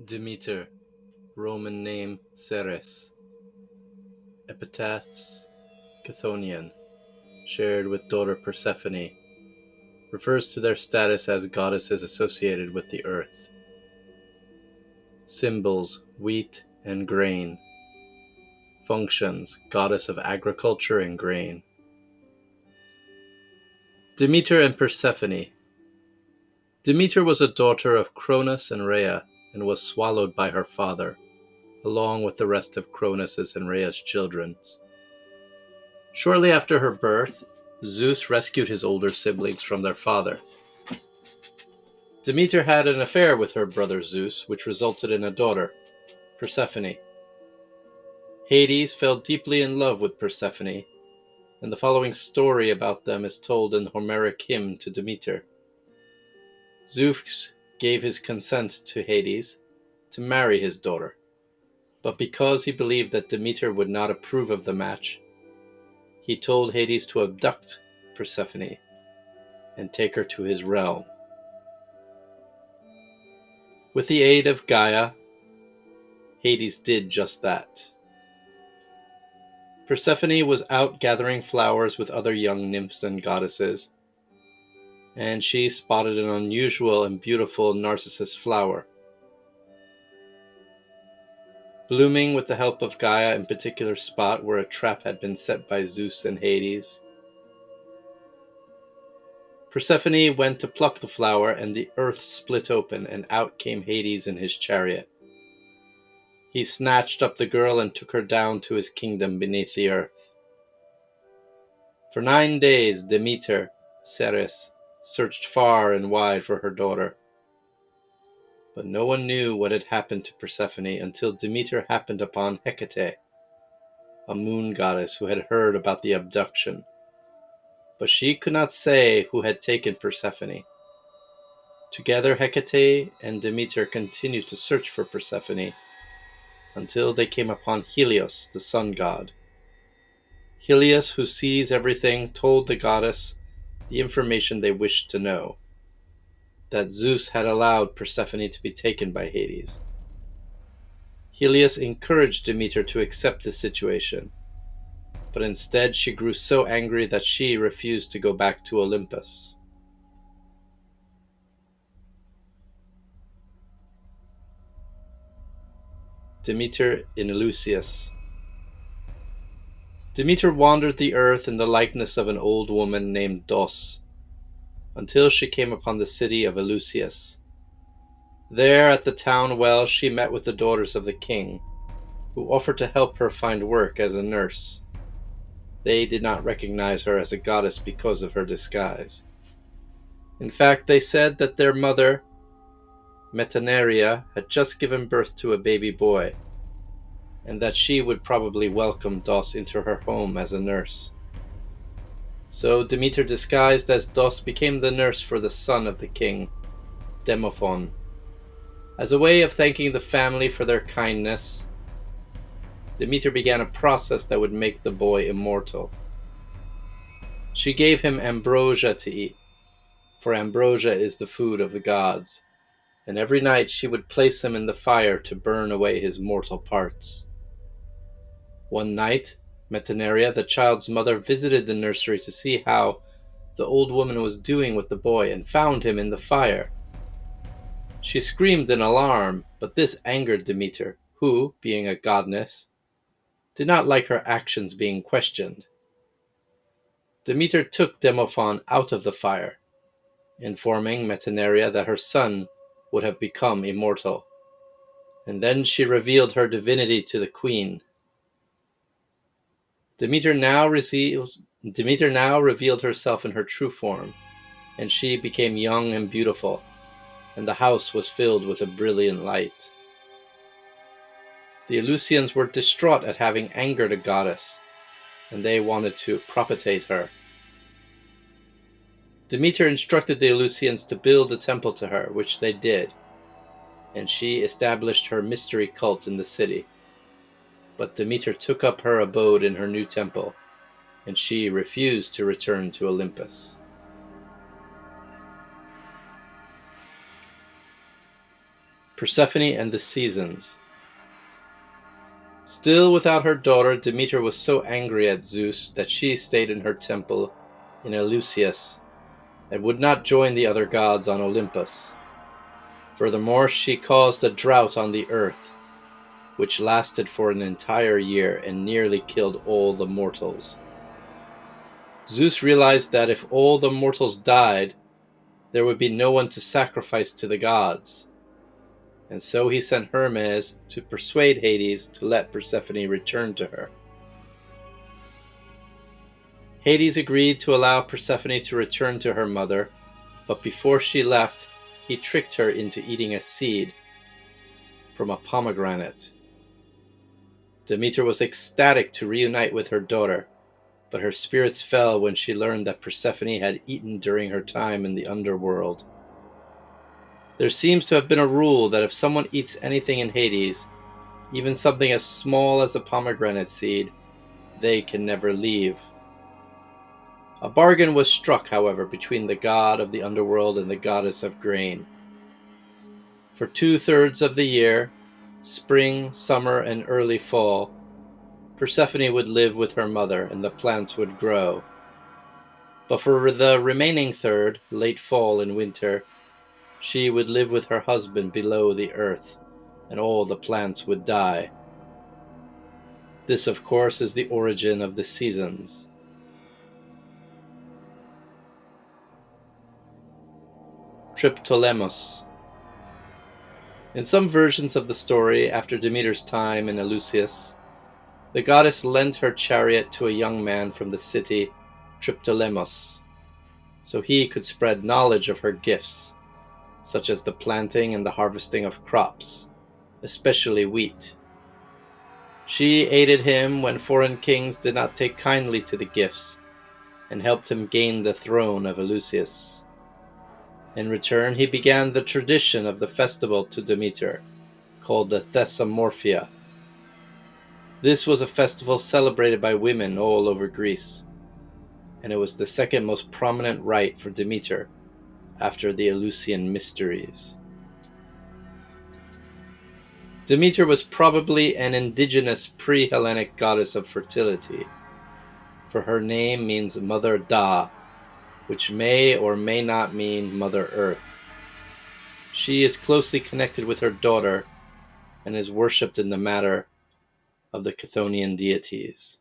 Demeter, Roman name Ceres. Epitaphs, Chthonian, shared with daughter Persephone, refers to their status as goddesses associated with the earth. Symbols, wheat and grain. Functions, goddess of agriculture and grain. Demeter and Persephone. Demeter was a daughter of Cronus and Rhea, and was swallowed by her father, along with the rest of Cronus's and Rhea's children. Shortly after her birth, Zeus rescued his older siblings from their father. Demeter had an affair with her brother Zeus, which resulted in a daughter, Persephone. Hades fell deeply in love with Persephone, and the following story about them is told in the Homeric hymn to Demeter. Zeus gave his consent to Hades to marry his daughter, but because he believed that Demeter would not approve of the match, he told Hades to abduct Persephone and take her to his realm. With the aid of Gaia, Hades did just that. Persephone was out gathering flowers with other young nymphs and goddesses, and she spotted an unusual and beautiful narcissus flower. Blooming with the help of Gaia in a particular spot where a trap had been set by Zeus and Hades, Persephone went to pluck the flower, and the earth split open, and out came Hades in his chariot. He snatched up the girl and took her down to his kingdom beneath the earth. For 9 days, Demeter, Ceres, searched far and wide for her daughter. But no one knew what had happened to Persephone until Demeter happened upon Hecate, a moon goddess who had heard about the abduction. But she could not say who had taken Persephone. Together, Hecate and Demeter continued to search for Persephone until they came upon Helios, the sun god. Helios, who sees everything, told the goddess the information they wished to know, that Zeus had allowed Persephone to be taken by Hades. Helios encouraged Demeter to accept the situation, but instead she grew so angry that she refused to go back to Olympus. Demeter in Eleusis. Demeter wandered the earth in the likeness of an old woman named Dos, until she came upon the city of Eleusis. There at the town well she met with the daughters of the king, who offered to help her find work as a nurse. They did not recognize her as a goddess because of her disguise. In fact, they said that their mother, Metaneria, had just given birth to a baby boy, and that she would probably welcome Dos into her home as a nurse. So Demeter, disguised as Dos, became the nurse for the son of the king, Demophon. As a way of thanking the family for their kindness, Demeter began a process that would make the boy immortal. She gave him ambrosia to eat, for ambrosia is the food of the gods, and every night she would place him in the fire to burn away his mortal parts. One night, Metaneria, the child's mother, visited the nursery to see how the old woman was doing with the boy, and found him in the fire. She screamed in alarm, but this angered Demeter, who, being a goddess, did not like her actions being questioned. Demeter took Demophon out of the fire, informing Metaneria that her son would have become immortal, and then she revealed her divinity to the queen. Demeter now revealed herself in her true form, and she became young and beautiful, and the house was filled with a brilliant light. The Eleusinians were distraught at having angered a goddess, and they wanted to propitiate her. Demeter instructed the Eleusinians to build a temple to her, which they did, and she established her mystery cult in the city. But Demeter took up her abode in her new temple, and she refused to return to Olympus. Persephone and the Seasons. Still without her daughter, Demeter was so angry at Zeus that she stayed in her temple in Eleusis and would not join the other gods on Olympus. Furthermore, she caused a drought on the earth, which lasted for an entire year and nearly killed all the mortals. Zeus realized that if all the mortals died, there would be no one to sacrifice to the gods, and so he sent Hermes to persuade Hades to let Persephone return to her. Hades agreed to allow Persephone to return to her mother, but before she left, he tricked her into eating a seed from a pomegranate. Demeter was ecstatic to reunite with her daughter, but her spirits fell when she learned that Persephone had eaten during her time in the underworld. There seems to have been a rule that if someone eats anything in Hades, even something as small as a pomegranate seed, they can never leave. A bargain was struck, however, between the god of the underworld and the goddess of grain. For 2/3 of the year, spring, summer, and early fall, Persephone would live with her mother and the plants would grow. But for the remaining third, late fall and winter, she would live with her husband below the earth, and all the plants would die. This, of course, is the origin of the seasons. Triptolemos. In some versions of the story, after Demeter's time in Eleusis, the goddess lent her chariot to a young man from the city Triptolemos, so he could spread knowledge of her gifts, such as the planting and the harvesting of crops, especially wheat. She aided him when foreign kings did not take kindly to the gifts, and helped him gain the throne of Eleusis. In return, he began the tradition of the festival to Demeter, called the Thesamorphia. This was a festival celebrated by women all over Greece, and it was the second most prominent rite for Demeter after the Eleusinian mysteries. Demeter was probably an indigenous pre-Hellenic goddess of fertility, for her name means Mother Da, which may or may not mean Mother Earth. She is closely connected with her daughter and is worshipped in the matter of the Chthonian deities.